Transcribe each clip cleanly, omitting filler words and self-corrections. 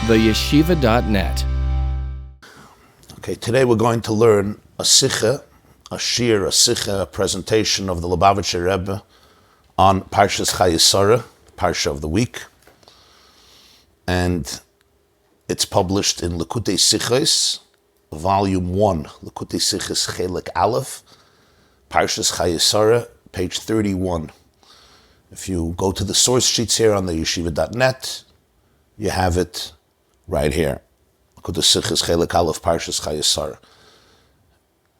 theyeshiva.net. Okay, today we're going to learn a sicha, a shir, a sicha, a presentation of the Lubavitcher Rebbe on Parshas Chayei Sarah, Parsha of the week. And it's published in Likkutei Sichos, Volume 1, Likkutei Sichos Chelek Aleph, Parshas Chayei Sarah, page 31. If you go to the source sheets here on the yeshiva.net, you have it right here. Likkutei Sichos Chelek Aleph, Parshas Chayei Sarah.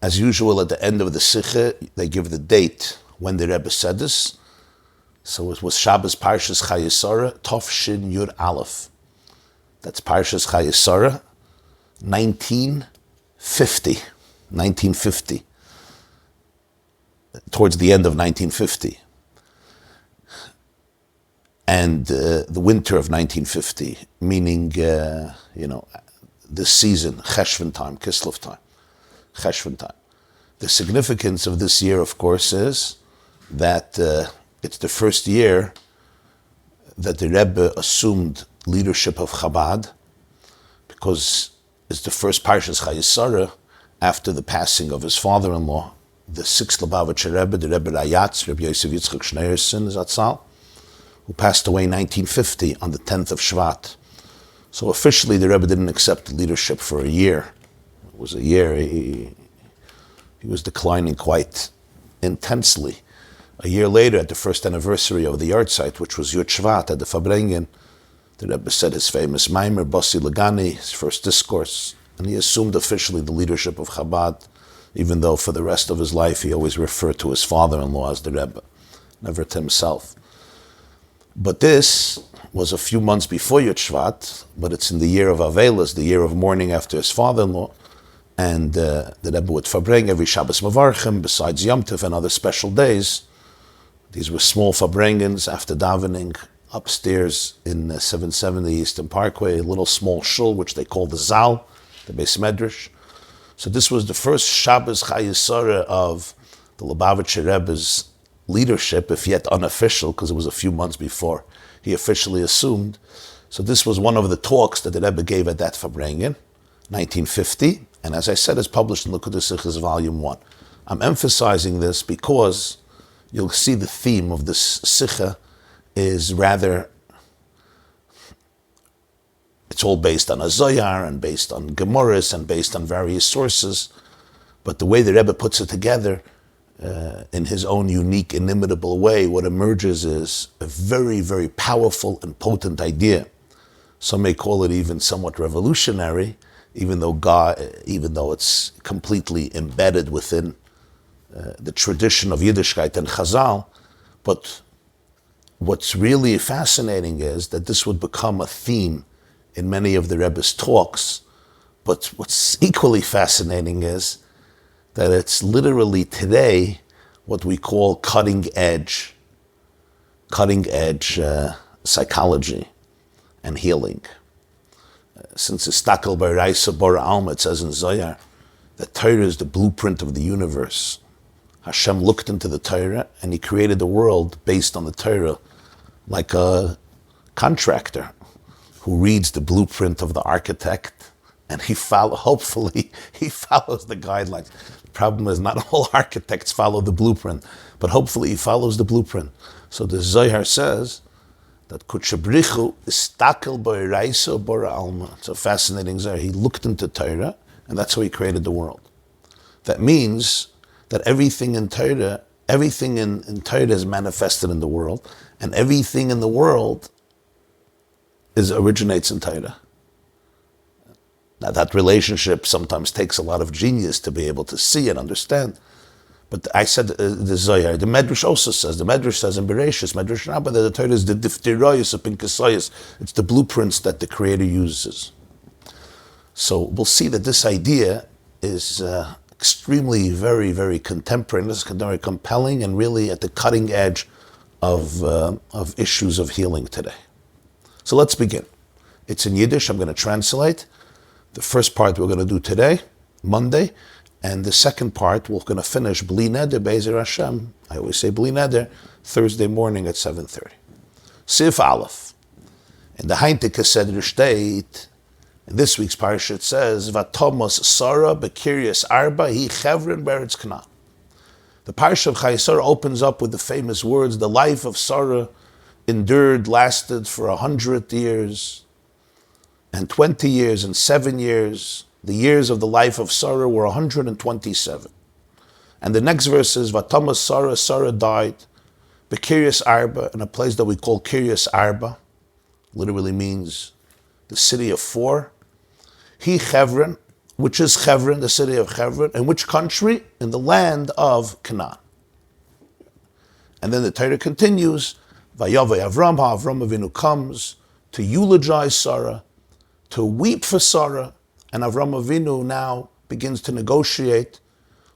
As usual, at the end of the sicha, they give the date when the Rebbe said this. So it was Shabbos Parshas Chayei Sarah, Tov Shin Yud Aleph. That's Parshas Chayei Sarah, 1950, towards the end of 1950. And the winter of 1950, meaning, this season, Cheshvan time, Kislev time, Cheshvan time. The significance of this year, of course, is that it's the first year that the Rebbe assumed leadership of Chabad, because it's the first Parshas Chayei Sarah after the passing of his father-in-law, the sixth Lubavitcher Rebbe, the Rebbe Rayatz, Rabbi YY Jacobson, who passed away in 1950 on the 10th of Shvat. So officially the Rebbe didn't accept leadership for a year. It was a year, he was declining quite intensely. A year later, at the first anniversary of the yard site, which was Yud Shvat at the Fabrengen, the Rebbe said his famous Maimer, Bossi Lagani, his first discourse, and he assumed officially the leadership of Chabad, even though for the rest of his life he always referred to his father-in-law as the Rebbe, never to himself. But this was a few months before Yud Shvat, but it's in the year of Avelis, the year of mourning after his father-in-law, and the Rebbe would Fabreng every Shabbos Mavarchim, besides Yom Tov and other special days. These were small Fabrengens after davening upstairs in 770 Eastern Parkway, a little small shul, which they called the Zal, the Beis Medrash. So this was the first Shabbos Chayei Sarah of the Lubavitcher Rebbe's leadership, if yet unofficial, because it was a few months before he officially assumed. So this was one of the talks that the Rebbe gave at that Fabrengen, 1950, and as I said, it's published in Likkutei Sichos Volume 1. I'm emphasizing this because you'll see the theme of this Sicha is rather, it's all based on a Zohar and based on Gemaras and based on various sources, but the way the Rebbe puts it together in his own unique, inimitable way, what emerges is a very, very powerful and potent idea. Some may call it even somewhat revolutionary, even though it's completely embedded within the tradition of Yiddishkeit and Chazal. But what's really fascinating is that this would become a theme in many of the Rebbe's talks. But what's equally fascinating is that it's literally today what we call cutting edge psychology and healing. Since Istakel B'Raisa Bora Alma, it says in Zohar, that Torah is the blueprint of the universe. Hashem looked into the Torah and he created the world based on the Torah, like a contractor who reads the blueprint of the architect and hopefully he follows the guidelines. The problem is not all architects follow the blueprint, but hopefully he follows the blueprint. So the Zohar says that Kutchabrichu Istakel B'Raisa Bora Alma. It's a fascinating Zohar. He looked into Torah and that's how he created the world. That means that everything in Torah is manifested in the world, and everything in the world originates in Torah. Now that relationship sometimes takes a lot of genius to be able to see and understand. But I said the Zohar, the Medrash also says, in Bereshis, Medrash Rabbah, that the Torah is the difteroyos of pinkasayos. It's the blueprints that the Creator uses. So we'll see that this idea is extremely, very, very contemporary, very compelling, and really at the cutting edge of issues of healing today. So let's begin. It's in Yiddish. I'm going to translate. The first part we're going to do today, Monday, and the second part we're going to finish Bli Neder Be'ezer Hashem. I always say Bli Neder, Thursday morning at 7:30. Sif Aleph. In the Heintige Seder steht, In this week's parsha it says, Vatomos Sarah Bekiryas Arba Hi Chevron Beretz Canaan. The Parsha of Chayei Sarah opens up with the famous words, the life of Sarah lasted for 100 years, and 20 years, and 7 years. The years of the life of Sarah were 127. And the next verse is, Vatomos Sarah, Sarah died, Bekiryas Arba, in a place that we call Kiryas Arba, literally means the city of four. He Chevron, which is Chevron, the city of Chevron, in which country? In the land of Canaan. And then the Torah continues, Vayavai Avraham Avinu comes to eulogize Sarah, to weep for Sarah, and Avraham Avinu now begins to negotiate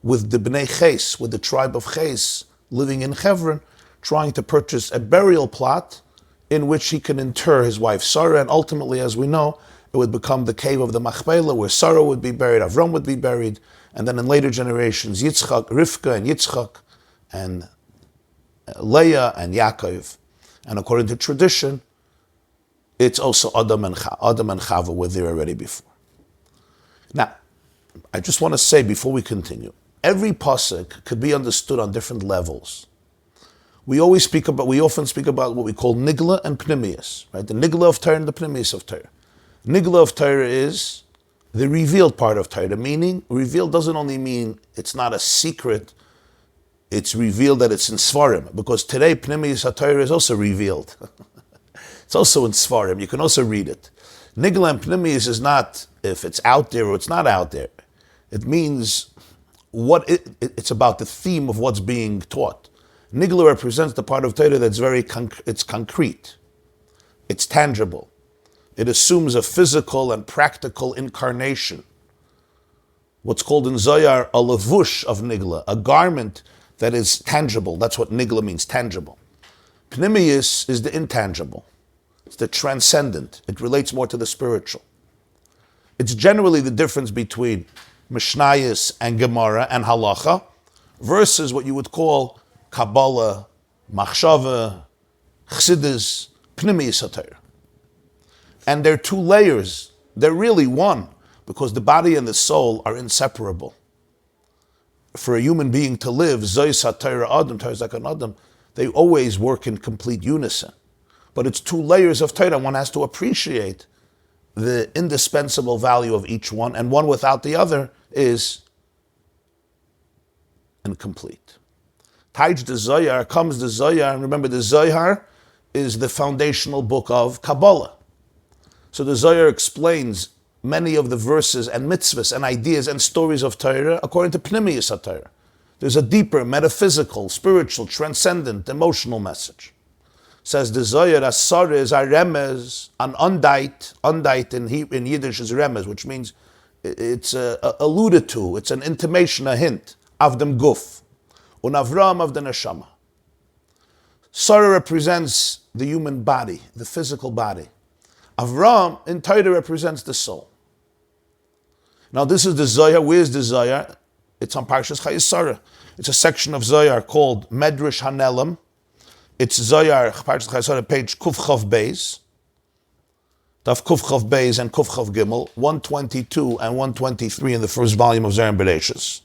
with the Bnei Ches, with the tribe of Ches, living in Chevron, trying to purchase a burial plot in which he can inter his wife Sarah, and ultimately, as we know, it would become the cave of the Machpelah, where Sarah would be buried, Avram would be buried, and then in later generations, Yitzchak, Rivka, and Yitzchak, and Leah, and Yaakov. And according to tradition, it's also Adam and Chava were there already before. Now, I just want to say before we continue, every pasuk could be understood on different levels. We often speak about what we call nigla and pnimius, right? The nigla of Torah and the pnimius of Torah. Nigla of Torah is the revealed part of Torah, meaning revealed doesn't only mean it's not a secret, it's revealed that it's in Svarim, because today Pnimius HaTorah is also revealed. It's also in Svarim, you can also read it. Nigla and Pnimius is not if it's out there or it's not out there. It means it's about the theme of what's being taught. Nigla represents the part of Torah that's it's concrete, it's tangible. It assumes a physical and practical incarnation. What's called in Zohar a levush of nigla, a garment that is tangible. That's what nigla means, tangible. Pnimius is the intangible. It's the transcendent. It relates more to the spiritual. It's generally the difference between Mishnayos and Gemara and Halacha versus what you would call Kabbalah, Machshava, Chassidus, Pnimius HaTorah. And they're two layers. They're really one, because the body and the soul are inseparable. For a human being to live, Zois HaTorah Adam, Torah Zakan Adam, they always work in complete unison. But it's two layers of Torah. One has to appreciate the indispensable value of each one, and one without the other is incomplete. Taij the Zohar comes the Zohar, and remember the Zohar is the foundational book of Kabbalah. So the Zohar explains many of the verses and mitzvahs and ideas and stories of Torah according to Pnimius HaTorah. There's a deeper, metaphysical, spiritual, transcendent, emotional message. Says the Zohar, as Sarah is a remez, an undite in Yiddish is remez, which means it's alluded to, it's an intimation, a hint, of dem guf, un Avraham of the neshama. Sarah represents the human body, the physical body. Avraham in Torah represents the soul. Now this is the Zohar. Where's the Zohar? It's on Parshas Chayei Sarah. It's a section of Zohar called Medrash Hanelam. It's Zohar, Parshas Chayei Sarah, page Kuf Chav Beis. Daf Kuf Chav Beis and Kuf Chav Gimel, 122 and 123 in the first volume of Zohar and Bereshis.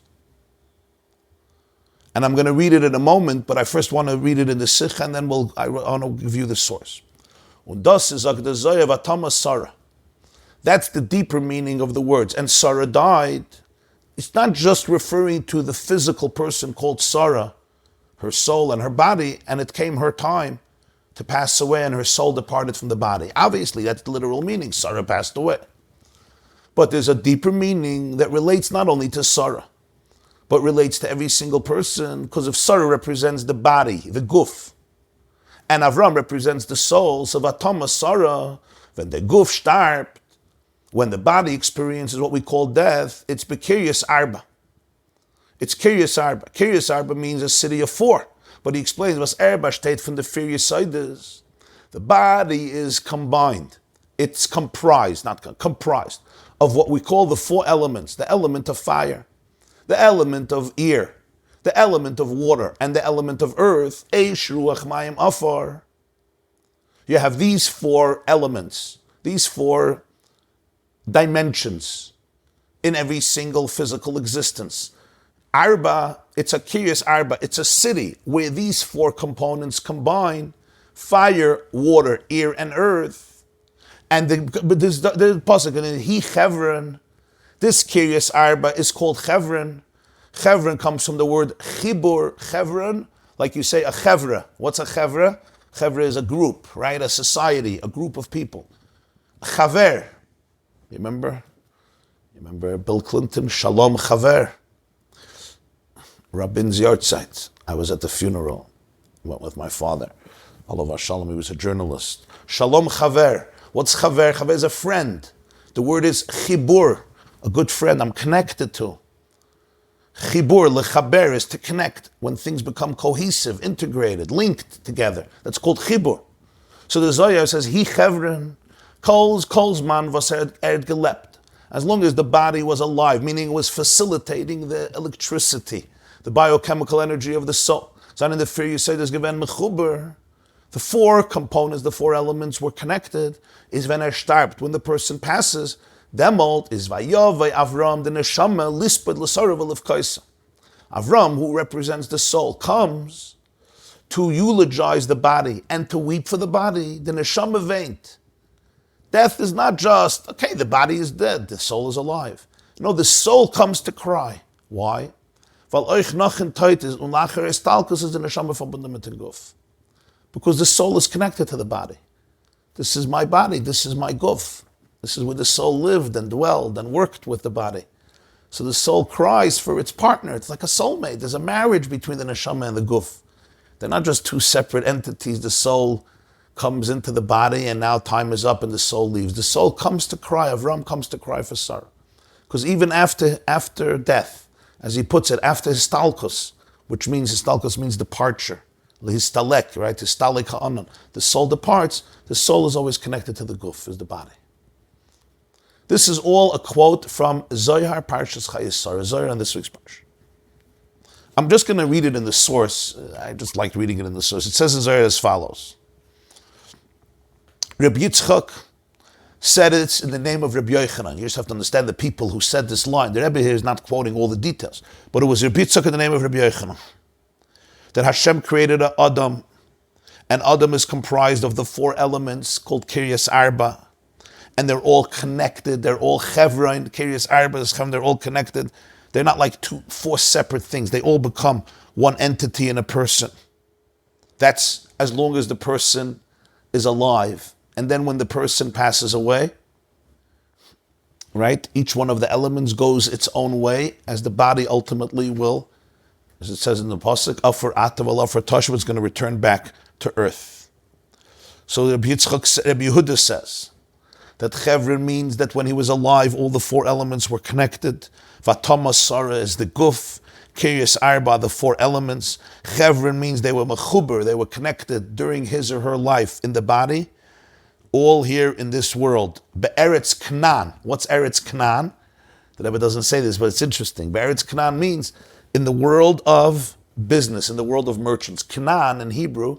And I'm going to read it in a moment, but I first want to read it in the Sikh, and then I want to give you the source. Und das ist auch der Zohar Vatomos Sarah. That's the deeper meaning of the words. And Sarah died. It's not just referring to the physical person called Sarah, her soul and her body, and it came her time to pass away and her soul departed from the body. Obviously, that's the literal meaning. Sarah passed away. But there's a deeper meaning that relates not only to Sarah, but relates to every single person, because if Sarah represents the body, the guf, and Avram represents the soul, so Vatomos Sarah, when the guf starbt, when the body experiences what we call death, it's Bekiryas Arba. It's Kiryas Arba. Kiryas Arba means a city of four. But he explains, was Arba state from the Firius Sides. The body is combined. It's comprised of what we call the four elements. The element of fire, the element of air, the element of water, and the element of earth. Eish, Ruach, Mayim, Afar. You have these four elements, these four dimensions in every single physical existence. Arba, it's a kiryas arba, it's a city where these four components combine: fire, water, air, and earth. And the pasuk in he Chevron, this kiryas arba is called Chevron. Chevron comes from the word chibur, Chevron, like you say a chevra. What's a chevra? Chevra is a group, right? A society, a group of people. A chaver. You remember Bill Clinton, Shalom Chaver. Rabin's yahrzeit. I was at the funeral, went with my father. Alav Shalom, he was a journalist. Shalom Chaver. What's Chaver? Chaver is a friend. The word is chibur, a good friend I'm connected to. Chibur, lechaber, is to connect. When things become cohesive, integrated, linked together. That's called chibur. So the Zohar says, Hi Chevron, kol's man was gelebt. As long as the body was alive, meaning it was facilitating the electricity, the biochemical energy of the soul. So in the fear you say there's given mechuber. The four components, the four elements were connected, is when starbt, when the person passes. Demolt is vayovay Avraham the neshama lisped l'sarav l'fkaisa. Avraham, who represents the soul, comes to eulogize the body and to weep for the body. The neshama veint. Death is not just, okay, the body is dead, the soul is alive. No, the soul comes to cry. Why? Because the soul is connected to the body. This is my body, this is my guf. This is where the soul lived and dwelled and worked with the body. So the soul cries for its partner. It's like a soulmate. There's a marriage between the neshama and the guf. They're not just two separate entities. The soul comes into the body and now time is up and the soul leaves. The soul comes to cry. Avraham comes to cry for Sarah. Because even after death, as he puts it, after histalkus, which means histalkus means departure. Histalek, right? Histalek ha'anan. The soul departs. The soul is always connected to the guf, is the body. This is all a quote from Zohar, Parshas Chayei Sarah, Zohar on this week's Parsha. I'm just going to read it in the source. I just like reading it in the source. It says in Zohar as follows. Rabbi Yitzchak said it in the name of Rabbi Yochanan. You just have to understand the people who said this line. The Rebbe here is not quoting all the details, but it was Rabbi Yitzchak in the name of Rabbi Yochanan. That Hashem created Adam, and Adam is comprised of the four elements called Kiryas Arba, and they're all connected. They're all Chevron, Kiryas Arba, they're all connected. They're not like four separate things. They all become one entity in a person. That's as long as the person is alive. And then when the person passes away, right, each one of the elements goes its own way, as the body ultimately will, as it says in the Pasuk, Afar Atav Afar Tashva, is going to return back to earth. So Rabbi Yehuda says that Chevron means that when he was alive, all the four elements were connected. Vatama Sarah is the guf. Kiryas Arba, the four elements. Chevron means they were mechuber, they were connected during his or her life in the body, all here in this world. Be'eretz Canaan. What's Eretz Canaan? The Rebbe doesn't say this, but it's interesting. Be'eretz Canaan means in the world of business, in the world of merchants. Canaan in Hebrew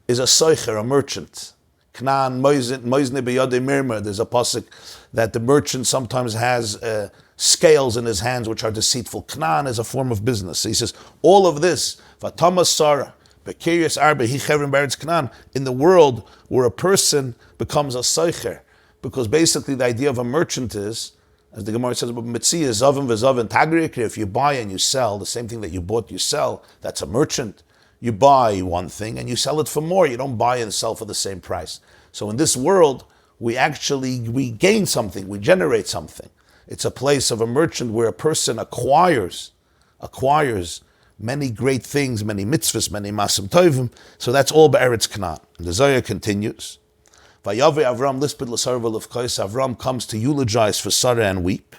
is a soicher, a merchant. Canaan, moizne beyode mirmer. There's a pasuk that the merchant sometimes has scales in his hands which are deceitful. Canaan is a form of business. So he says, all of this, Vatama Sarah, Bekiryas Arba, Hi Chevron Beretz Canaan, in the world where a person becomes a soicher. Because basically the idea of a merchant is, as the Gemara says about Mitzvahs, Zavim v'Zavim Tagrik, if you buy and you sell, the same thing that you bought, you sell, that's a merchant. You buy one thing and you sell it for more. You don't buy and sell for the same price. So in this world, we gain something, we generate something. It's a place of a merchant where a person acquires many great things, many mitzvahs, many masim tovim. So that's all be'eretz Canaan. And the Zohar continues. Vayavei Avraham lisped l'sarav l'fkaisa. Avraham comes to eulogize for Sarah and weep,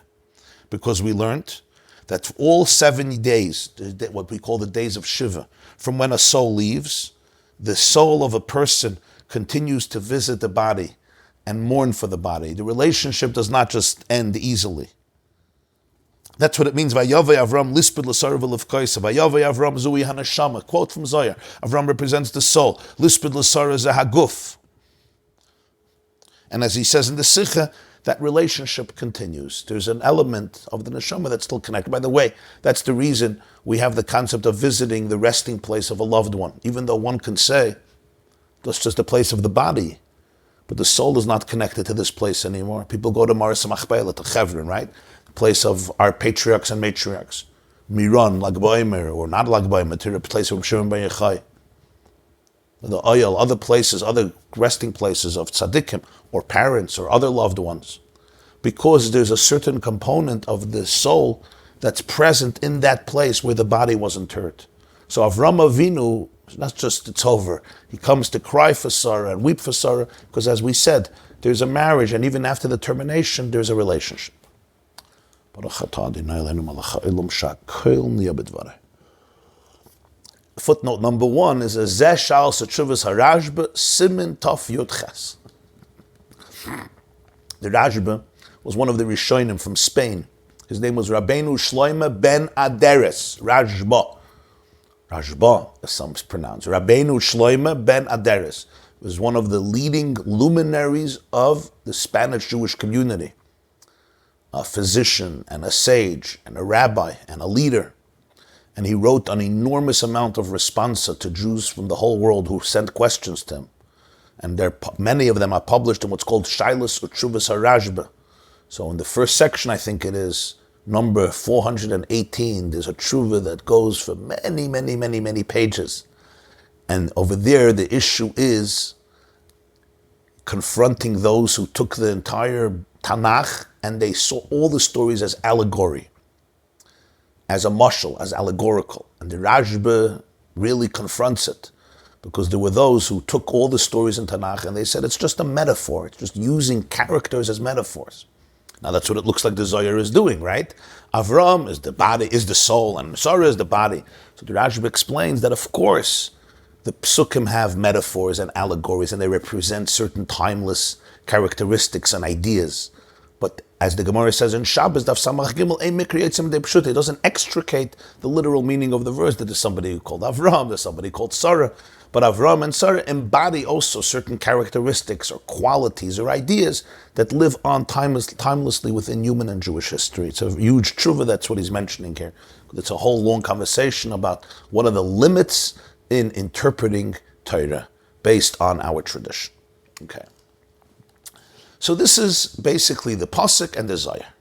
because we learned that for all 70 days, what we call the days of Shiva, from when a soul leaves, the soul of a person continues to visit the body and mourn for the body. The relationship does not just end easily. That's what it means. Vayavei Avram lisped l'sarav l'fkaisa. Vayavei Avram zui hanashama. Quote from Zohar. Avram represents the soul. Lisped l'sarav zeh haguf. And as he says in the Sikha, that relationship continues. There's an element of the neshama that's still connected. By the way, that's the reason we have the concept of visiting the resting place of a loved one, even though one can say, that's just the place of the body, but the soul is not connected to this place anymore. People go to Maris Machpelah, to Cheshvan, right? The place of our patriarchs and matriarchs. Miron, Lag BaOmer, or not Lag BaOmer, to the place of Shimon Ben Yochai. The oil, other places, other resting places of tzaddikim, or parents, or other loved ones. Because there's a certain component of the soul that's present in that place where the body was interred. So Avraham Avinu, not just it's over. He comes to cry for Sarah and weep for Sarah, because as we said, there's a marriage, and even after the termination, there's a relationship. Footnote number 1 is a Zeh Shal Setshuvas HaRashba Simin Tov Yud Ches. The Rashba was one of the Rishonim from Spain. His name was Rabbeinu Shloime ben Aderes, Rashba, as some pronounce. Rabbeinu Shloime ben Aderes was one of the leading luminaries of the Spanish Jewish community. A physician and a sage and a rabbi and a leader. And he wrote an enormous amount of responsa to Jews from the whole world who sent questions to him. And many of them are published in what's called Shailas Utshuvas HaRashba. So in the first section, I think it is number 418, there's a tshuva that goes for many pages. And over there, the issue is confronting those who took the entire Tanakh and they saw all the stories as allegory, as a mashal, as allegorical. And the Rashba really confronts it, because there were those who took all the stories in Tanakh and they said it's just a metaphor, it's just using characters as metaphors. Now that's what it looks like the Zohar is doing, right? Avraham is the body, is the soul, and Sarah is the body. So the Rashba explains that, of course, the psukim have metaphors and allegories, and they represent certain timeless characteristics and ideas. But as the Gemara says in Shabbos, Daf Samach Gimel, it doesn't extricate the literal meaning of the verse that there's somebody called Avraham, there's somebody called Sarah. But Avraham and Sarah embody also certain characteristics or qualities or ideas that live on timelessly within human and Jewish history. It's a huge tshuva, that's what he's mentioning here. It's a whole long conversation about what are the limits in interpreting Torah based on our tradition. Okay. So this is basically the pasuk and the Zohar.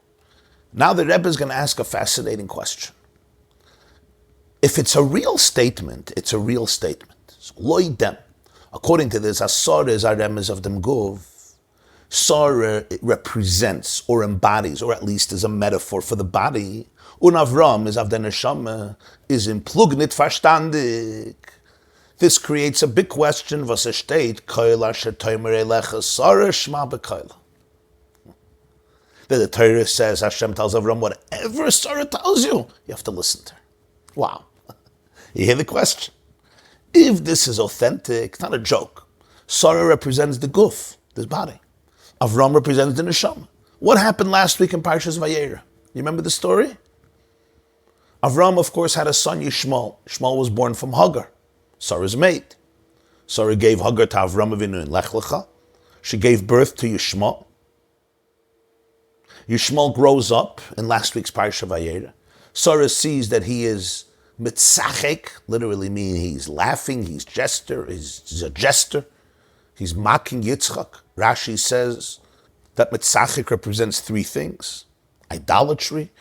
Now the Rebbe is going to ask a fascinating question. If it's a real statement, it's a real statement. So, loidem. According to this, Sarah is a remez of dem gov. Sarah represents or embodies, or at least is a metaphor for the body. Und Avram is av der neshama, is implugnit verstandig. This creates a big question, was steht, Koil asher toimer elecha Sarah shma bekoil. The Torah says, Hashem tells Avraham, whatever Sarah tells you, you have to listen to her. Wow. You hear the question? If this is authentic, it's not a joke. Sarah represents the guf, this body. Avraham represents the neshama. What happened last week in Parshas Vayera? You remember the story? Avraham, of course, had a son, Yishmael. Yishmael was born from Hagar, Sarah's mate. Sarah gave Hagar to Avraham Avinu in Lech Lecha. She gave birth to Yishmael. Yishmael grows up in last week's Parshas Vayera. Sarah sees that he is mitzachek, literally meaning he's laughing, he's a jester. He's mocking Yitzchak. Rashi says that mitzachek represents three things: idolatry,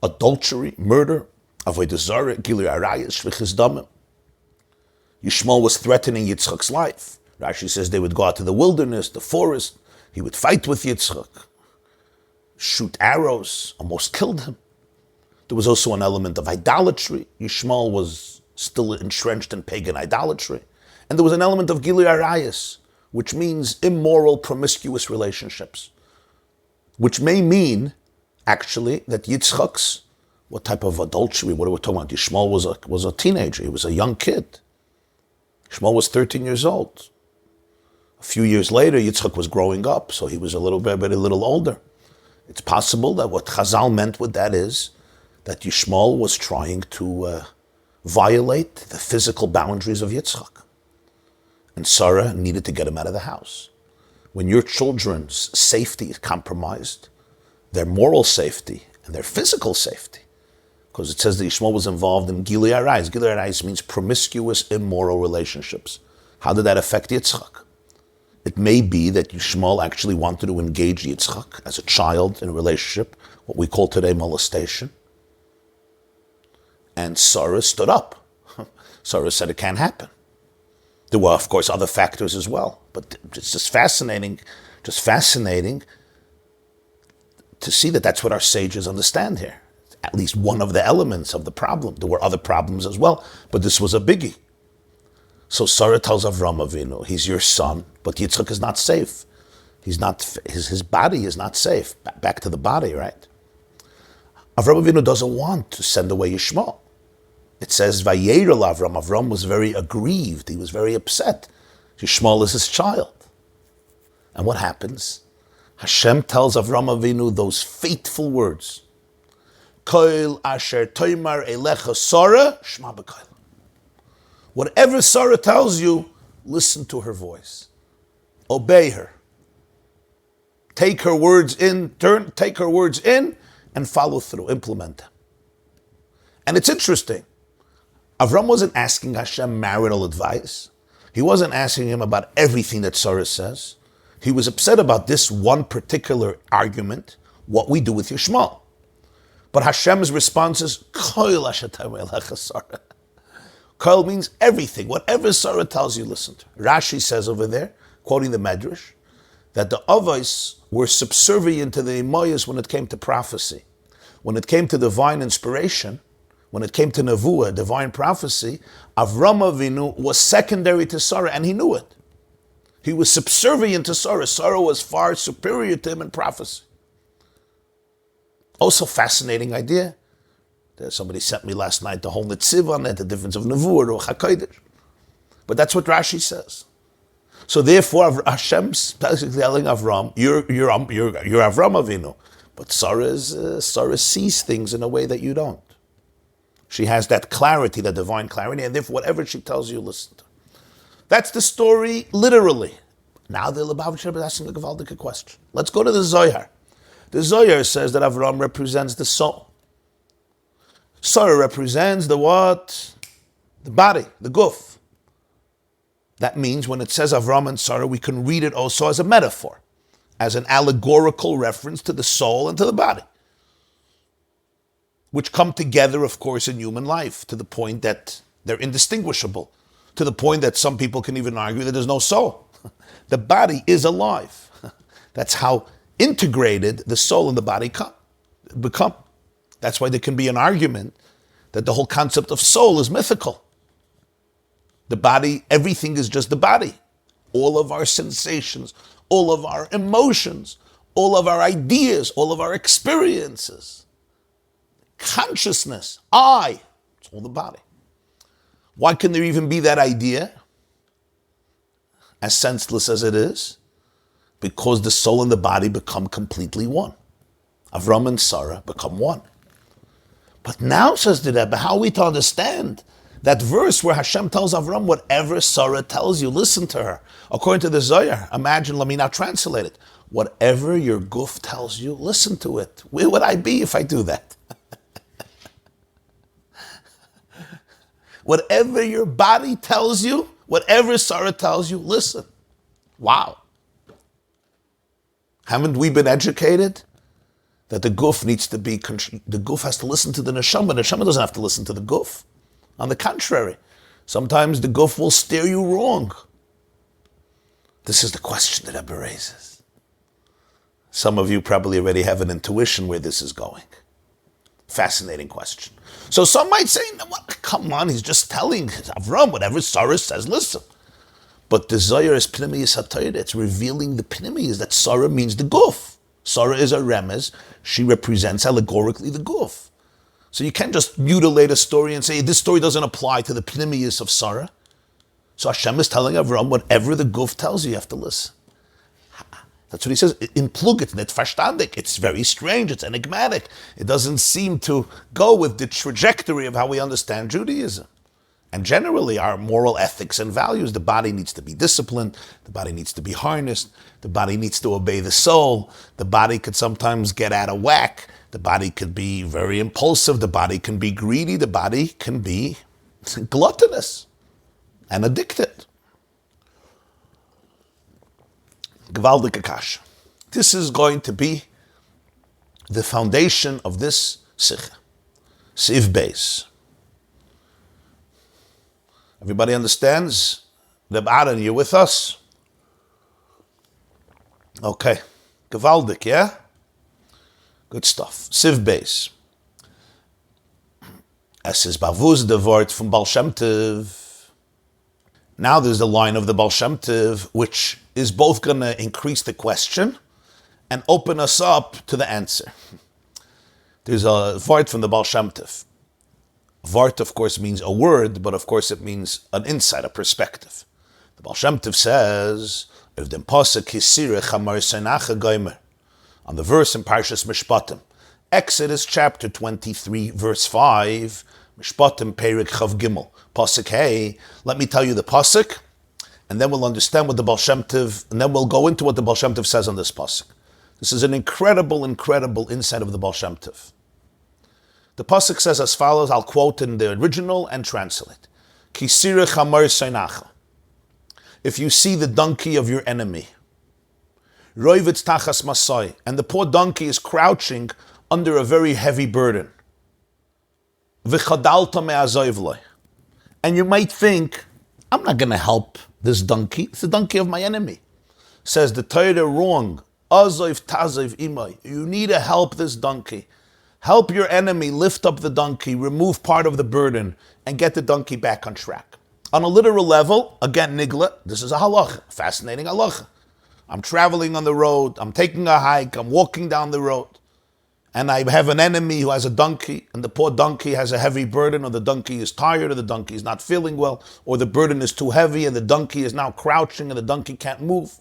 adultery, murder, avodah zarah, gilui arayos, shvichas damim. Yishmael was threatening Yitzchak's life. Rashi says they would go out to the wilderness, the forest. He would fight with Yitzchak, shoot arrows, almost killed him. There was also an element of idolatry. Yishmael was still entrenched in pagan idolatry. And there was an element of gilui arayos, which means immoral, promiscuous relationships. Which may mean, actually, that Yitzchak's, what type of adultery, what are we talking about? Yishmael was a teenager, he was a young kid. Yishmael was 13 years old. A few years later, Yitzchak was growing up, so he was a little older. It's possible that what Chazal meant with that is that Yishmael was trying to violate the physical boundaries of Yitzchak. And Sarah needed to get him out of the house. when your children's safety is compromised, their moral safety and their physical safety, because it says that Yishmael was involved in Gilui Arayis. Gilui Arayis means promiscuous, immoral relationships. How did that affect Yitzchak? It may be that Yishmael actually wanted to engage Yitzchak as a child in a relationship, what we call today molestation. And Sarah stood up. Sarah said it can't happen. There were, of course, other factors as well, but it's just fascinating to see that that's what our sages understand here. At least one of the elements of the problem. There were other problems as well, but this was a biggie. So Sarah tells Avraham Avinu, he's your son, but Yitzchak is not safe. He's not. His body is not safe. Back to the body, right? Avraham Avinu doesn't want to send away Yishmael. It says, Vayerel Avram. Avram was very aggrieved. He was very upset. Yishmael is his child. And what happens? Hashem tells Avraham Avinu those fateful words. Koil asher toimar elecha Sarah, shma b'koil. Whatever Sarah tells you, listen to her voice. Obey her. Take her words in and follow through, implement them. And it's interesting. Avram wasn't asking Hashem marital advice. He wasn't asking him about everything that Sarah says. He was upset about this one particular argument, what we do with Yishmael. But Hashem's response is, Koil asher toimar elecha Sarah. Koil means everything. Whatever Sarah tells you, listen to her. Rashi says over there, quoting the Medrash, that the Avos were subservient to the Imayas when it came to prophecy. When it came to divine inspiration, when it came to Nevuah, divine prophecy, Avraham Avinu was secondary to Sarah, and he knew it. He was subservient to Sarah. Sarah was far superior to him in prophecy. Also fascinating idea. Somebody sent me last night the whole Nitziv on it, the difference of Nevuah or HaKodesh. But that's what Rashi says. So therefore, Hashem's basically telling Avram, you're Avram Avinu. But Sarah sees things in a way that you don't. She has that clarity, that divine clarity, and therefore whatever she tells you, listen to. That's the story, literally. Now the Lubavitcher Rebbe is asking a gewaldige question. Let's go to the Zohar. The Zohar says that Avram represents the soul. Sarah represents the what? The body, the guf. That means when it says Avraham and Sarah, we can read it also as a metaphor, as an allegorical reference to the soul and to the body, which come together, of course, in human life, to the point that they're indistinguishable, to the point that some people can even argue that there's no soul. The body is alive. That's how integrated the soul and the body become. That's why there can be an argument that the whole concept of soul is mythical. The body, everything is just the body. All of our sensations, all of our emotions, all of our ideas, all of our experiences, consciousness, it's all the body. Why can there even be that idea, as senseless as it is? Because the soul and the body become completely one. Avraham and Sarah become one. But now, says the Rebbe, how are we to understand that verse where Hashem tells Avram, whatever Sarah tells you, listen to her. According to the Zohar, imagine, let me now translate it. Whatever your guf tells you, listen to it. Where would I be if I do that? Whatever your body tells you, whatever Sarah tells you, listen. Wow. Haven't we been educated that the guf needs to be, the guf has to listen to the neshama. The neshama doesn't have to listen to the guf. On the contrary, sometimes the guf will steer you wrong. This is the question that Rebbe raises. Some of you probably already have an intuition where this is going. Fascinating question. So some might say, no, come on, he's just telling Avram, whatever Sarah says, listen. But the Zohar is Pnimiyus HaTorah. It's revealing the Pnimiyus, that Sarah means the guf. Sarah is a remez. She represents allegorically the guf. So you can't just mutilate a story and say, this story doesn't apply to the Pnimiyus of Sarah. So Hashem is telling Avram, whatever the guf tells you, you have to listen. That's what he says. In plug, it's net verstandig. It's very strange. It's enigmatic. It doesn't seem to go with the trajectory of how we understand Judaism. and generally our moral ethics and values. The body needs to be disciplined, the body needs to be harnessed, the body needs to obey the soul, the body could sometimes get out of whack, the body could be very impulsive, the body can be greedy, the body can be gluttonous and addicted. Gewaltige Kasha. This is going to be the foundation of this Sikha. Siv Beis. Everybody understands? Reb Aaron, you with us? Okay. Gewaldig, yeah? Good stuff. Siv Beis. Es is bavuz de word from Baal Shem Tov. Now there's the line of the Baal Shem Tov, which is both going to increase the question and open us up to the answer. There's a word from the Baal Shem Tov. Vart, of course, means a word, but of course it means an insight, a perspective. The Baal Shem Tov says, on the verse in Parshas Mishpatim, Exodus chapter 23, verse 5, Mishpatim Perik Chav Gimel, Pasuk Hey. Let me tell you the Pasuk, and then we'll understand what the Baal Shem Tov, and then we'll go into what the Baal Shem Tov says on this Pasuk. This is an incredible insight of the Baal Shem Tov. The Pasuk says as follows, I'll quote in the original and translate. Kisira chamar seinacha. If you see the donkey of your enemy, roivitz tachas masai, and the poor donkey is crouching under a very heavy burden, v'chadalta me'azoivloi, and you might think, I'm not going to help this donkey. It's the donkey of my enemy. Says the Torah, wrong. Azoiv tazoiv imai. You need to help this donkey. Help your enemy lift up the donkey, remove part of the burden, and get the donkey back on track. On a literal level, again, nigla, this is a halacha, fascinating halacha. I'm traveling on the road, I'm taking a hike, I'm walking down the road, and I have an enemy who has a donkey, and the poor donkey has a heavy burden, or the donkey is tired, or the donkey is not feeling well, or the burden is too heavy, and the donkey is now crouching, and the donkey can't move.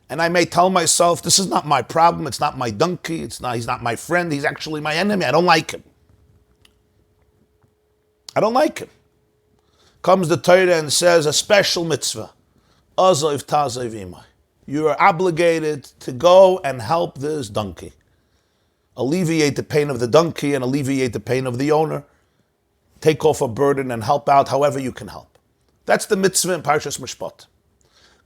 And I may tell myself, this is not my problem, it's not my donkey, he's not my friend, he's actually my enemy, I don't like him. I don't like him. Comes the Torah and says a special mitzvah, Azoiv tazoiv imai. You are obligated to go and help this donkey. Alleviate the pain of the donkey and alleviate the pain of the owner. Take off a burden and help out however you can help. That's the mitzvah in Parshas Mishpat.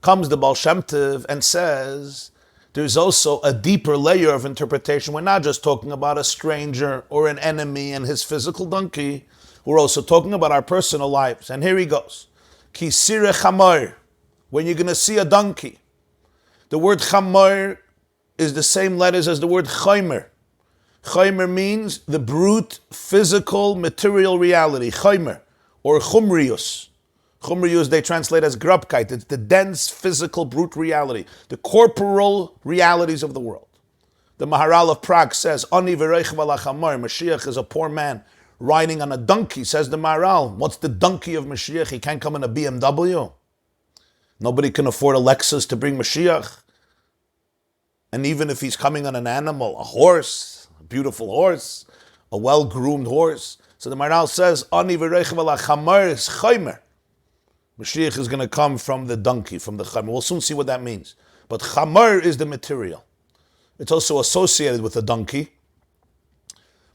Comes the Baal Shem Tov and says, there's also a deeper layer of interpretation. We're not just talking about a stranger or an enemy and his physical donkey. We're also talking about our personal lives. And here he goes. Ki sire chamor. When you're going to see a donkey, the word chamor is the same letters as the word chaymer. Chaymer means the brute, physical, material reality. Chaymer, or chumrius. Chumrius they translate as grubkeit. It's the dense, physical, brute reality. The corporal realities of the world. The Maharal of Prague says, Ani v'reich v'lachamor. Mashiach is a poor man riding on a donkey, says the Maharal. What's the donkey of Mashiach? He can't come in a BMW. Nobody can afford a Lexus to bring Mashiach. And even if he's coming on an animal, a horse, a beautiful horse, a well-groomed horse. So the Maharal says, Ani v'reich v'lachamor is chaymer. Mashiach is going to come from the donkey, from the chamor. We'll soon see what that means. But chamor is the material. It's also associated with the donkey,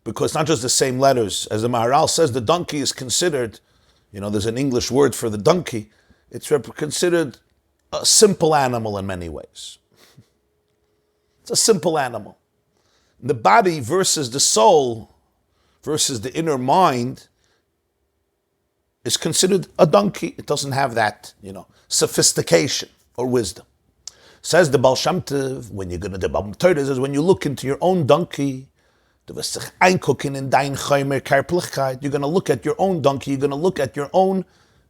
because it's not just the same letters. As the Maharal says, the donkey is considered, there's an English word for the donkey. It's considered a simple animal in many ways. It's a simple animal. The body versus the soul versus the inner mind is considered a donkey. It doesn't have that, sophistication or wisdom. Says the Baal Shem Tov, when you're going to the Baal Torah says, when you look into your own donkey, you're going to look at your own donkey, you're going to look at your own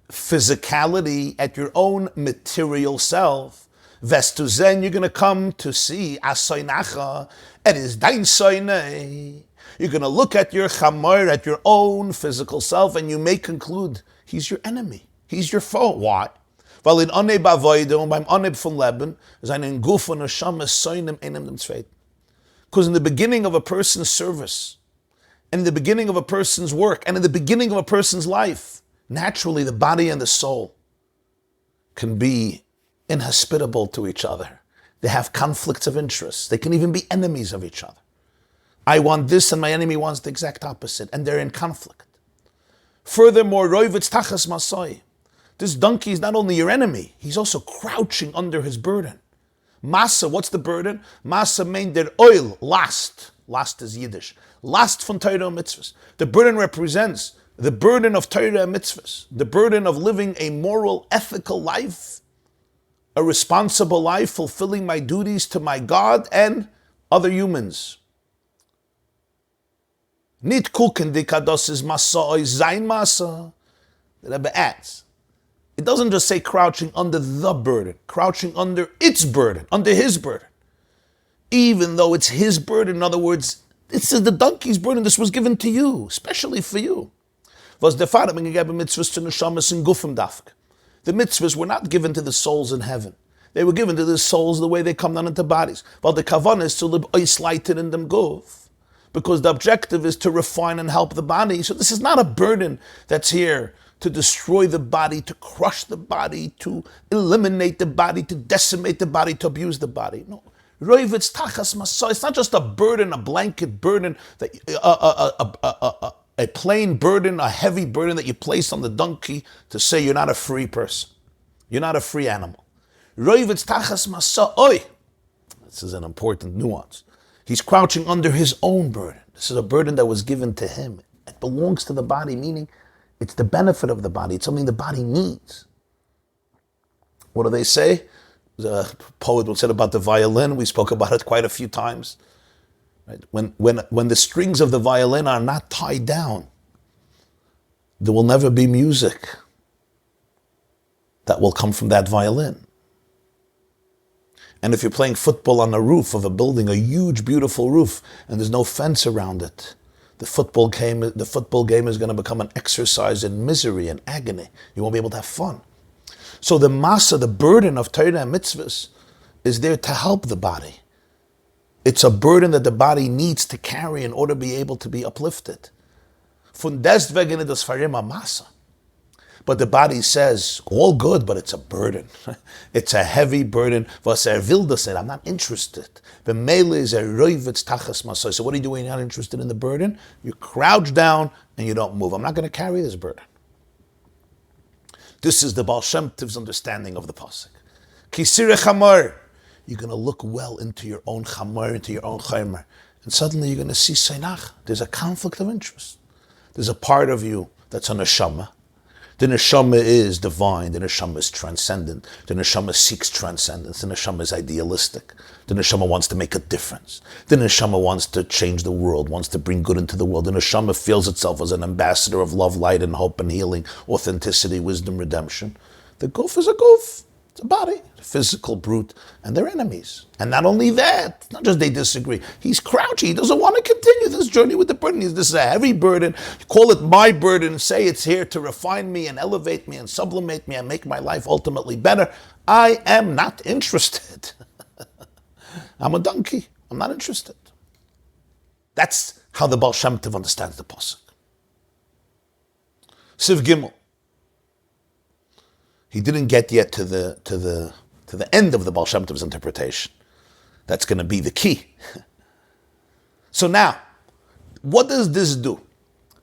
physicality, at your own material self. Vestuzen, you're going to come to see asoinacha, it is dein soine. You're going to look at your chamor, at your own physical self, and you may conclude, he's your enemy. He's your foe. Why? Because in the beginning of a person's service, and in the beginning of a person's work, and in the beginning of a person's life, Naturally, the body and the soul can be inhospitable to each other. They have conflicts of interest. They can even be enemies of each other. I want this and my enemy wants the exact opposite, and they're in conflict. Furthermore, roivitz tachas masoi. This donkey is not only your enemy, he's also crouching under his burden. Masa, what's the burden? Masa meint der oil, last. Last is Yiddish. Last von Torah and Mitzvahs. The burden represents the burden of Torah and Mitzvahs, the burden of living a moral, ethical life, a responsible life, fulfilling my duties to my God and other humans. Nit kuken dikados is masa oy zayin masa. The Rebbe adds, it doesn't just say crouching under the burden, crouching under its burden, under his burden. Even though it's his burden, in other words, this is the donkey's burden, this was given to you, especially for you. The mitzvahs were not given to the souls in heaven. They were given to the souls the way they come down into bodies. But the kavanah is to live isolated in them guf, because the objective is to refine and help the body. So this is not a burden that's here to destroy the body, to crush the body, to eliminate the body, to decimate the body, to abuse the body. No. Roivitz tachas masoi. It's not just a burden, a blanket burden, that a plain burden, a heavy burden that you place on the donkey to say you're not a free person. You're not a free animal. Roivitz tachas masoi. This is an important nuance. He's crouching under his own burden. This is a burden that was given to him. It belongs to the body, meaning it's the benefit of the body. It's something the body needs. What do they say? The poet once said about the violin. We spoke about it quite a few times. Right? When the strings of the violin are not tied down, there will never be music that will come from that violin. And if you're playing football on the roof of a building, a huge, beautiful roof, and there's no fence around it, the football game is going to become an exercise in misery and agony. You won't be able to have fun. So the masa, the burden of Torah and mitzvahs, is there to help the body. It's a burden that the body needs to carry in order to be able to be uplifted. Von deswegen das farima masa. But the body says, all good, but it's a burden. It's a heavy burden. Was will said, I'm not interested. The mele is a roivitz tachas masoi. So what are you doing? You're not interested in the burden? You crouch down and you don't move. I'm not going to carry this burden. This is the Baal Shem Tov's understanding of the pasuk. Kisire chamor. You're going to look well into your own chamor, into your own chaymer. And suddenly you're going to see seinach. There's a conflict of interest. There's a part of you that's a neshama. The neshama is divine, the neshama is transcendent, the neshama seeks transcendence, the neshama is idealistic, the neshama wants to make a difference, the neshama wants to change the world, wants to bring good into the world, the neshama feels itself as an ambassador of love, light, and hope, and healing, authenticity, wisdom, redemption. The guf is a guf, it's a body, a physical brute, and they're enemies. And not only that, not just they disagree, he's crouching, he doesn't want to continue this journey with the burden. This is a heavy burden. You call it my burden, say it's here to refine me and elevate me and sublimate me and make my life ultimately better. I am not interested. I'm a donkey. I'm not interested. That's how the Baal Shem Tov understands the pasuk. Siv Gimel. He didn't get yet to the end of the Baal Shem Tov's interpretation. That's going to be the key. So now, what does this do?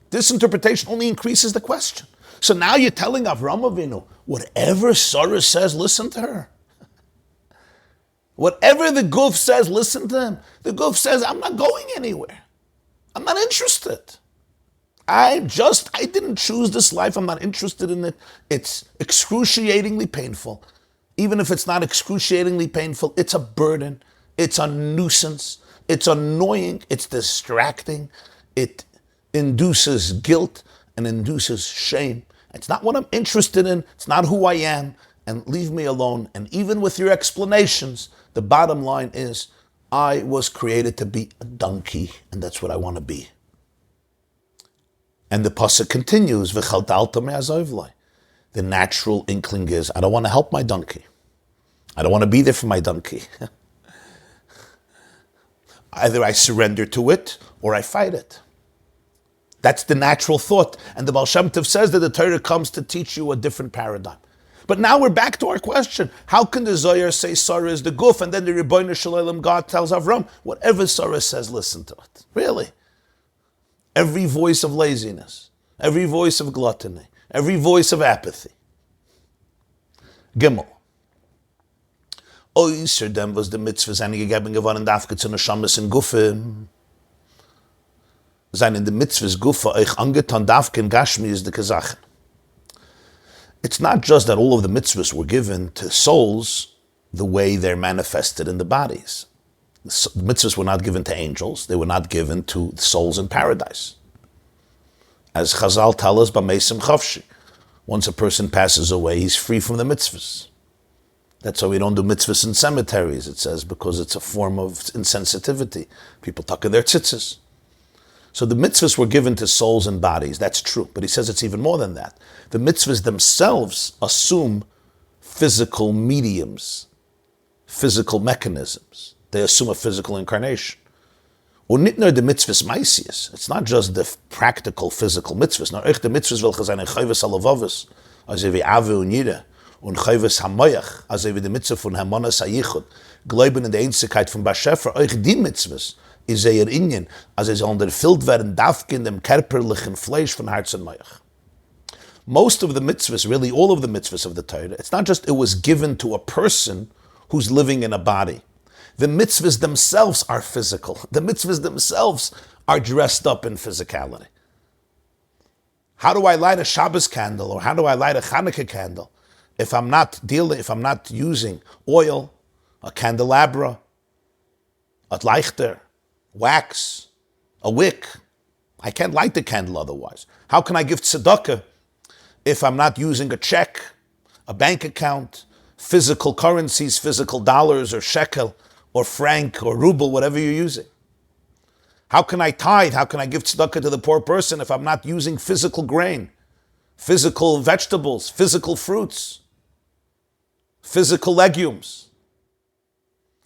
This interpretation only increases the question. So now you're telling Avraham Avinu, whatever Sarah says, listen to her. Whatever the guf says, listen to him. The guf says, I'm not going anywhere. I'm not interested. I didn't choose this life. I'm not interested in it. It's excruciatingly painful. Even if it's not excruciatingly painful, it's a burden. It's a nuisance. It's annoying. It's distracting. It induces guilt and induces shame. It's not what I'm interested in. It's not who I am. And leave me alone. And even with your explanations, the bottom line is, I was created to be a donkey, and that's what I want to be. And the pasuk continues, the natural inkling is, I don't want to help my donkey. I don't want to be there for my donkey. Either I surrender to it or I fight it. That's the natural thought. And the Baal Shem Tov says that the Torah comes to teach you a different paradigm. But now we're back to our question. How can the Zohar say Sarah is the guf, and then the Rebbeinu Shalom God tells Avraham, whatever Sarah says, listen to it. Really? Every voice of laziness, every voice of gluttony, every voice of apathy. Gimel. Oiser dem was the Mitzvahs angegeben geworden, dafke zu Neshamas in Gufe. Sein in the Mitzvahs Gufe euch angetan, dafke in Gashmi is the Kazachen. It's not just that all of the mitzvahs were given to souls the way they're manifested in the bodies. The mitzvahs were not given to angels. They were not given to souls in paradise. As Chazal tell us, B'meisim Chavshi, once a person passes away, he's free from the mitzvahs. That's why we don't do mitzvahs in cemeteries, it says, because it's a form of insensitivity. People tuck in their tzitzis. So the mitzvahs were given to souls and bodies, that's true. But he says it's even more than that. The mitzvahs themselves assume physical mediums, physical mechanisms. They assume a physical incarnation. Unitner the mitzvahs maisius. It's not just the practical physical mitzvahs. Nor echt the mitzvahs welche seine chayvus alavavus, also wie ave und yira, und chayvus hamayach, also wie die mitzvah von hamonas hayichud, Glauben in der Einzigkeit von Bashefer, euch die mitzvahs, is er Indien, als sollen erfüllt werden, darf in dem körperlichen Fleisch von Herz und Meuch. Most of the mitzvahs, really all of the mitzvahs of the Torah, it's not just it was given to a person who's living in a body. The mitzvahs themselves are physical. The mitzvahs themselves are dressed up in physicality. How do I light a Shabbos candle, or how do I light a Hanukkah candle if I'm not using oil, a candelabra, a lighter, wax, a wick? I can't light the candle otherwise. How can I give tzedakah if I'm not using a check, a bank account, physical currencies, physical dollars or shekel or franc or ruble, whatever you're using? How can I tithe? How can I give tzedakah to the poor person if I'm not using physical grain, physical vegetables, physical fruits, physical legumes?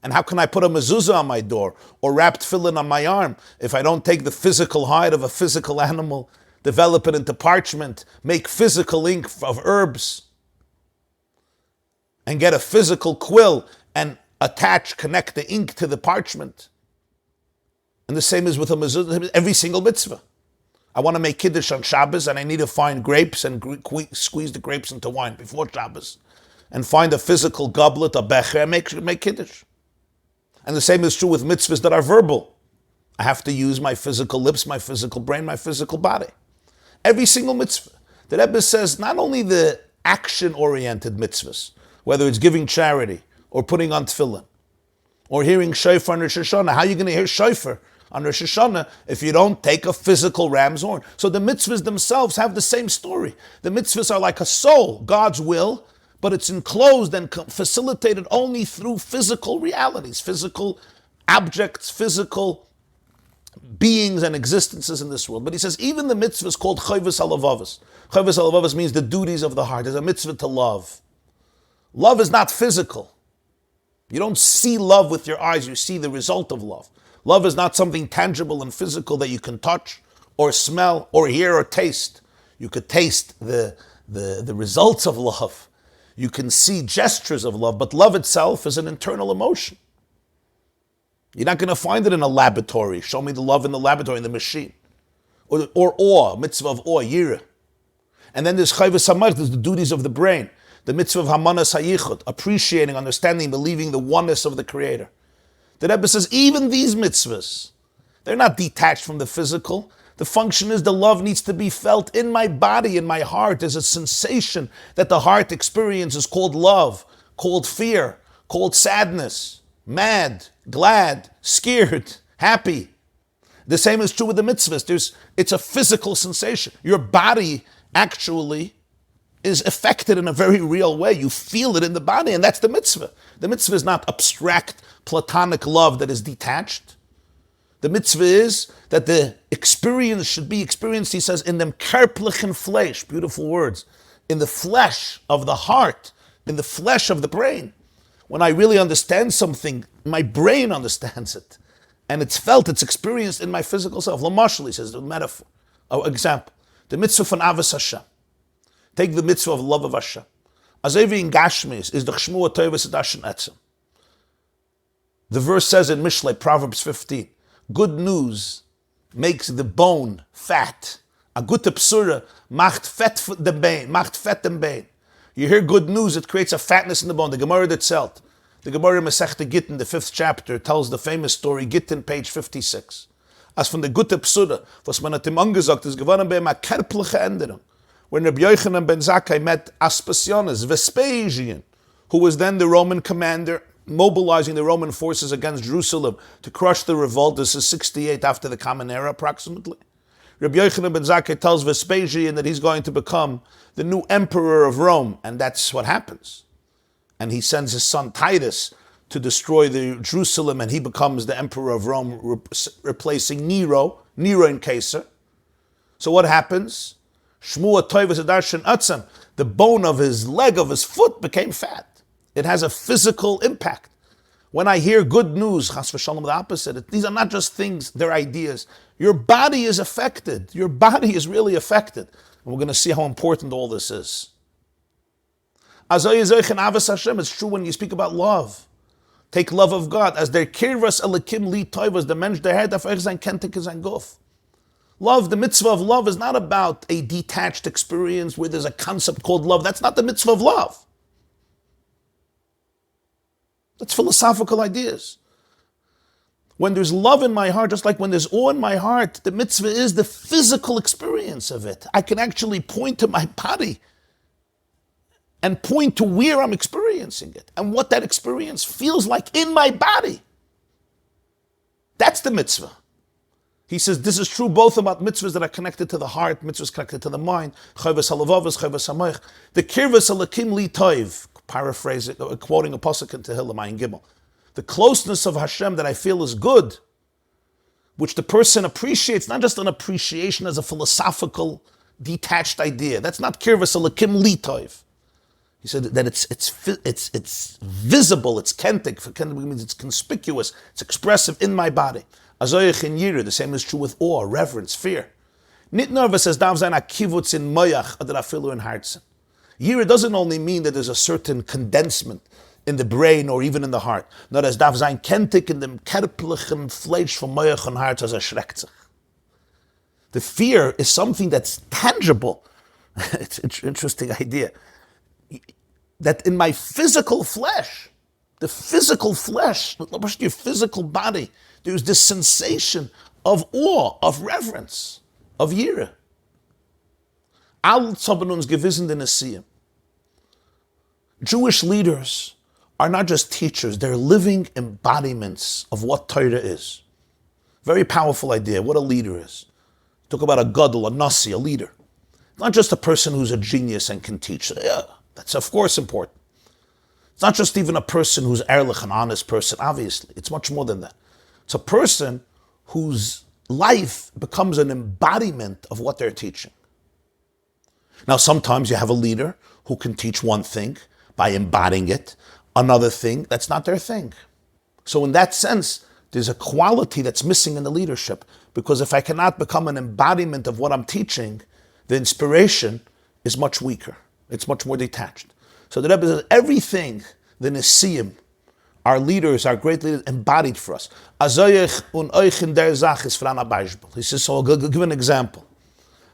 And how can I put a mezuzah on my door or wrap tefillin on my arm if I don't take the physical hide of a physical animal, develop it into parchment, make physical ink of herbs, and get a physical quill and connect the ink to the parchment? And the same is with a mezuzah, every single mitzvah. I want to make kiddush on Shabbos, and I need to find grapes and squeeze the grapes into wine before Shabbos, and find a physical goblet, a becher, and make kiddush. And the same is true with mitzvahs that are verbal. I have to use my physical lips, my physical brain, my physical body. Every single mitzvah. The Rebbe says not only the action-oriented mitzvahs, whether it's giving charity, or putting on tefillin, or hearing shofar on Rosh Hashanah. How are you going to hear shofar on Rosh Hashanah if you don't take a physical ram's horn? So the mitzvahs themselves have the same story. The mitzvahs are like a soul, God's will, but it's enclosed and facilitated only through physical realities, physical objects, physical beings and existences in this world. But he says even the mitzvahs called chayvus alavavos. Chayvus alavavos means the duties of the heart. There's a mitzvah to love. Love is not physical. You don't see love with your eyes, you see the result of love. Love is not something tangible and physical that you can touch or smell or hear or taste. You could taste the results of love. You can see gestures of love, but love itself is an internal emotion. You're not going to find it in a laboratory. Show me the love in the laboratory, in the machine. Or awe, mitzvah of awe, yira. And then there's chayvus hamayach, there's the duties of the brain. The mitzvah of hamanas hayichud, appreciating, understanding, believing the oneness of the Creator. The Rebbe says even these mitzvahs, they're not detached from the physical. The function is the love needs to be felt in my body, in my heart. There's a sensation that the heart experiences called love, called fear, called sadness, mad, glad, scared, happy. The same is true with the mitzvahs. It's a physical sensation. Your body actually is affected in a very real way. You feel it in the body, and that's the mitzvah. The mitzvah is not abstract, platonic love that is detached. The mitzvah is that the experience should be experienced, he says, in dem körperlichen Fleisch, beautiful words, in the flesh of the heart, in the flesh of the brain. When I really understand something, my brain understands it. And it's felt, it's experienced in my physical self. Lamashal, he says, the metaphor. Example, the mitzvah von Avos Hashem. Take the mitzvah of love of Hashem. Azevi in Gashmis is the Chshmua Toivus Adashin Etzem. The verse says in Mishlei, Proverbs 15, good news makes the bone fat. A gute psura macht fett dem bein. You hear good news, it creates a fatness in the bone. The Gemara itself, the Gemara Masechta Gittin, the 5th chapter, tells the famous story, Gittin, page 56. As von der gute psura, was man hat ihm angesagt, ist gewonnen bei ihm a kerpliche Änderung. When Rabbi YY ben Zakkai met Vespasian, Vespasian, who was then the Roman commander, mobilizing the Roman forces against Jerusalem to crush the revolt. This is 68 after the Common Era, approximately. Rabbi YY ben Zakkai tells Vespasian that he's going to become the new emperor of Rome, and that's what happens. And he sends his son Titus to destroy the Jerusalem, and he becomes the emperor of Rome, replacing Nero in Caesar. So what happens? Shmua Toivus Adarshan Atzam, the bone of his leg, of his foot, became fat. It has a physical impact. When I hear good news, Chas v'shalom, the opposite, these are not just things, they're ideas. Your body is affected. Your body is really affected. And we're going to see how important all this is. It's true when you speak about love. Take love of God. As der kirvas elikim li toivas, the mensch der head of sein kentik sein gof. Love, the mitzvah of love, is not about a detached experience where there's a concept called love. That's not the mitzvah of love. That's philosophical ideas. When there's love in my heart, just like when there's awe in my heart, the mitzvah is the physical experience of it. I can actually point to my body and point to where I'm experiencing it and what that experience feels like in my body. That's the mitzvah. He says this is true both about mitzvahs that are connected to the heart, mitzvahs connected to the mind, chayvus halavavos, chayvus hamoich. The kirvus alakim li toiv, paraphrasing, quoting a pasuk in Tehillim, Ayin Gimel. The closeness of Hashem that I feel is good, which the person appreciates, not just an appreciation as a philosophical, detached idea. That's not kirvus alakim li toiv. He said that it's visible, it's kentik. Kentik means it's conspicuous, it's expressive in my body. Azoyich in Yira, the same is true with awe, reverence, fear. Nit nervous as dav zayin akivutz in moyach adar afilu in hartzen. Yira doesn't only mean that there's a certain condensement in the brain or even in the heart. Not as dav zayin kentik in dem kerplichen fleisch von moyach und hart as erschreckt sich. The fear is something that's tangible. It's an interesting idea. That in my physical flesh, the physical flesh, your physical body, there's this sensation of awe, of reverence, of yira. Al haben uns gewissen den Nesiyim. Jewish leaders are not just teachers, they're living embodiments of what Torah is. Very powerful idea, what a leader is. Talk about a gadol, a nasi, a leader. Not just a person who's a genius and can teach. Yeah, that's of course important. It's not just even a person who's ehrlich, an honest person, obviously. It's much more than that. It's a person whose life becomes an embodiment of what they're teaching. Now, sometimes you have a leader who can teach one thing by embodying it, another thing that's not their thing. So in that sense, there's a quality that's missing in the leadership, because if I cannot become an embodiment of what I'm teaching, the inspiration is much weaker. It's much more detached. So the Rebbe says everything the Nesiyim, our leaders, our great leaders, embodied for us. Azoyich un euch in der Zach is fran a Beispiel. He says, so I'll give an example.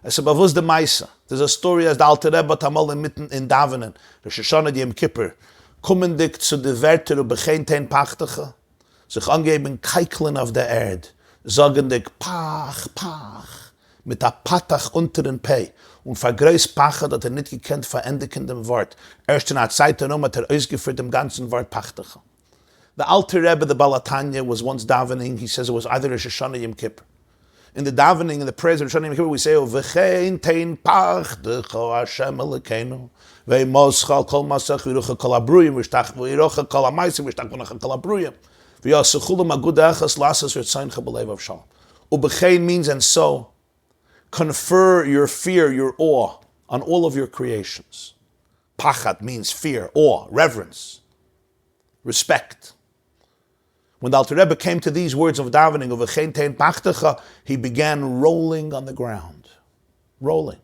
I said, Bavuz de Maisa. There's a story as the Alte Rebbe tamal mitten in Davenen, the Shoshana di Yom Kippur, kommendig zu de Werte und begeenten Pachtige, sich angeben Keiklen auf der Erde, sagendig Pach, Pach, mit a Patach unter den Pei, und vergrößt Pache, dat nicht gekannt verendigendem Wort. Erst in der Zeit herum hat ausgeführt dem ganzen Wort Pachtige. The Alter Rebbe, the Balatanya, was once davening. He says it was either a Shoshana Yom Kippur. In the davening, in the prayers of Shoshana Yom Kippur, we say, "V'chein tein pachdecho Hashem Elokeinu, ve'moscha kol masach v'yirucha kol abruyim, v'shtach v'yirucha kol amaysim, v'shtach v'yirucha kol abruyim, v'yasuchulam agudachas lasas v'tzayncha b'leiv avshalom." U'b'chein means, and so, confer your fear, your awe, on all of your creations. Pachat means fear, awe, reverence, respect. When the Alter Rebbe came to these words of davening of V'chein tein pachtecha, he began rolling on the ground. rolling.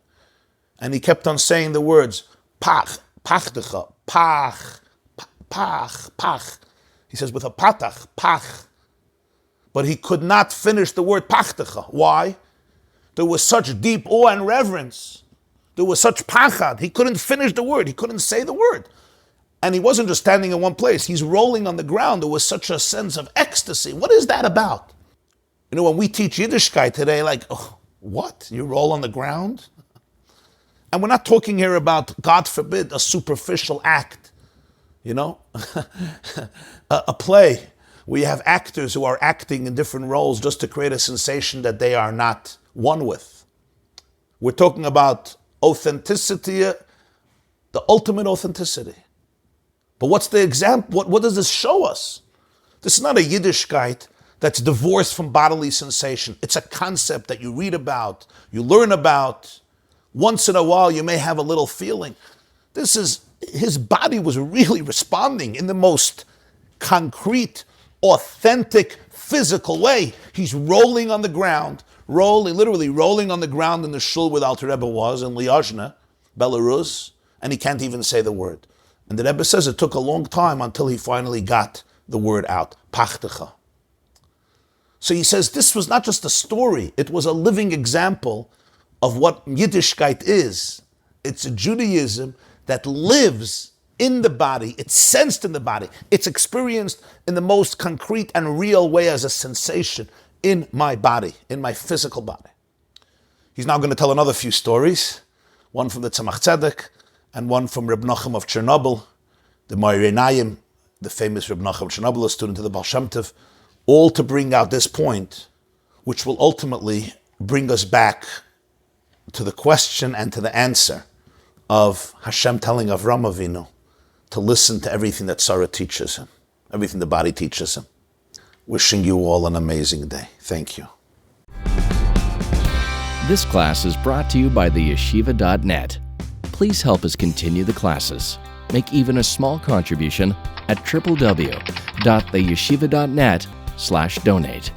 And he kept on saying the words, pach, pachtecha, pach, pach, pach. He says with a patach, pach. But he could not finish the word pachtecha. Why? There was such deep awe and reverence. There was such pachad. He couldn't finish the word. He couldn't say the word. And he wasn't just standing in one place. He's rolling on the ground. There was such a sense of ecstasy. What is that about? You know, when we teach Yiddishkeit today, like, oh, what? You roll on the ground? And we're not talking here about, God forbid, a superficial act. You know? a play where you have actors who are acting in different roles just to create a sensation that they are not one with. We're talking about authenticity, the ultimate authenticity. But what's the example? What does this show us? This is not a Yiddishkeit that's divorced from bodily sensation. It's a concept that you read about, you learn about. Once in a while, you may have a little feeling. This is, his body was really responding in the most concrete, authentic, physical way. He's rolling on the ground, literally rolling on the ground in the shul where the Alter Rebbe was, in Liozna, Belarus, and he can't even say the word. And the Rebbe says it took a long time until he finally got the word out, pachtecha. So he says this was not just a story, it was a living example of what Yiddishkeit is. It's a Judaism that lives in the body, it's sensed in the body, it's experienced in the most concrete and real way as a sensation in my body, in my physical body. He's now going to tell another few stories, one from the Tzemach Tzedek, and one from Reb Nachum of Chernobyl, the Moireinayim, the famous Reb Nachum of Chernobyl, a student of the Baal Shem Tov, all to bring out this point, which will ultimately bring us back to the question and to the answer of Hashem telling Avraham Avinu to listen to everything that Sarah teaches him, everything the body teaches him. Wishing you all an amazing day. Thank you. This class is brought to you by theyeshiva.net. Please help us continue the classes. Make even a small contribution at www.theyeshiva.net/donate.